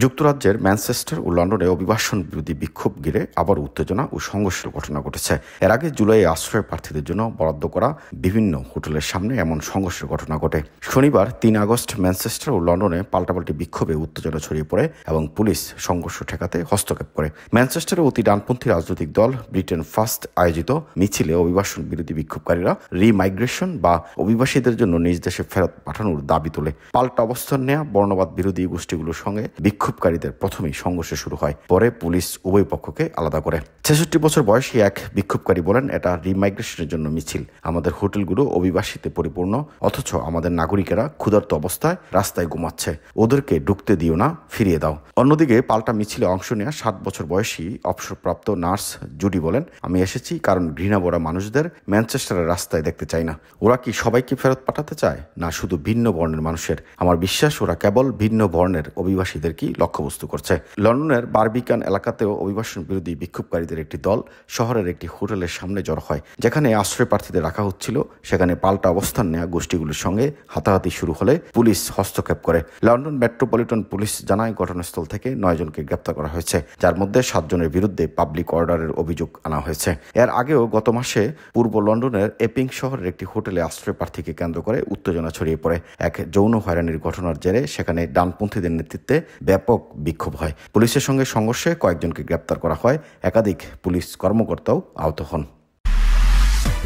যুক্তরাজ্যের ম্যানচেস্টার ও লন্ডনে অভিবাসন বিরোধী বিক্ষোভ ঘিরে আবার উত্তেজনা ও সংঘর্ষের ঘটনা ঘটেছে। এর আগে জুলাইয়ে আশ্রয় প্রার্থীদের জন্য বরাদ্দ করা বিভিন্ন হোটেলের সামনে এমন সংঘর্ষের ঘটনা ঘটে। শনিবার ৩ আগস্ট ম্যানচেস্টার ও লন্ডনে পাল্টাপাল্টি বিক্ষোভে উত্তেজনা ছড়িয়ে পড়ে এবং পুলিশ সংঘর্ষ ঠেকাতে হস্তক্ষেপ করে। ম্যানচেস্টারে অতি ডানপন্থী রাজনৈতিক দল ব্রিটেন ফার্স্ট আয়োজিত মিছিলে অভিবাসন বিরোধী বিক্ষোভকারীরা রিমাইগ্রেশন বা অভিবাসীদের জন্য নিজ দেশে ফেরত পাঠানোর দাবি তোলে। পাল্টা অবস্থান নেওয়া বর্ণবাদ বিরোধী গোষ্ঠীগুলোর সঙ্গে বিক্ষোভকারীদের প্রথমেই সংঘর্ষ শুরু হয়। পরে পুলিশ উভয় পক্ষকে আলাদা করে। ৬৬ বছর বয়সী এক বিক্ষোভকারী বলেন, এটা রিমাইগ্রেশনের জন্য মিছিল। আমাদের হোটেলগুলো অভিবাসীতে পরিপূর্ণ, অথচ আমাদের নাগরিকেরা ক্ষুধার্ত অবস্থায় রাস্তায় ঘুমাচ্ছে। ওদেরকে ঢুকতে দিও না, ফিরিয়ে দাও। অন্যদিকে পাল্টা মিছিলে অংশ নেওয়া ৭ বছর বয়সী অবসরপ্রাপ্ত নার্স জুডি বলেন, আমি এসেছি কারণ ঘৃণা ভরা মানুষদের ম্যানচেস্টারের রাস্তায় দেখতে চাই না। ওরা কি সবাইকে ফেরত পাঠাতে চায়, না শুধু ভিন্ন বর্ণের মানুষের? আমার বিশ্বাস ওরা কেবল ভিন্ন বর্ণের অভিবাসীদেরকেই লক্ষ্যবস্তু করছে। লন্ডনের বারবিকান এলাকাতেও অভিবাসন বিরোধী বিক্ষোভকারীদের একটি দল শহরের একটি হোটেলের সামনে জড়ো হয়। যেখানে আশ্রয় প্রার্থীদের রাখা হচ্ছিল, সেখানে পাল্টা অবস্থান নেওয়া গোষ্ঠীগুলোর সঙ্গে হাতাহাতি শুরু হলে পুলিশ হস্তক্ষেপ করে। লন্ডন মেট্রোপলিটন পুলিশ জানায়, ঘটনাস্থল থেকে ৯ জনকে গ্রেপ্তার করা হয়েছে, যার মধ্যে ৭ জনের বিরুদ্ধে পাবলিক অর্ডারের অভিযোগ আনা হয়েছে। এর আগেও গত মাসে পূর্ব লন্ডনের এপিং শহরের একটি হোটেলে আশ্রয় প্রার্থীকে কেন্দ্র করে উত্তেজনা ছড়িয়ে পড়ে। এক যৌন হয়রানির ঘটনার জেরে সেখানে ডানপন্থীদের নেতৃত্বে ব্যাপক বিক্ষোভ হয়। পুলিশের সঙ্গে সংঘর্ষে কয়েকজনকে গ্রেপ্তার করা হয়, একাধিক পুলিশ কর্মকর্তাও আহত হন।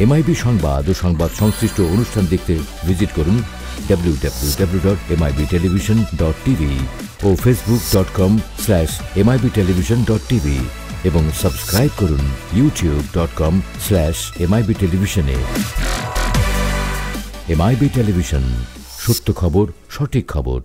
এমআইবি সংবাদ ও সংবাদ সংশ্লিষ্ট অনুষ্ঠান দেখতে ভিজিট করুন www.mibtelevision.tv ও facebook.com/mibtelevision.tv এবং সাবস্ক্রাইব করুন youtube.com/mibtelevision এ। এমআইবি টেলিভিশন, সত্য খবর, সঠিক খবর।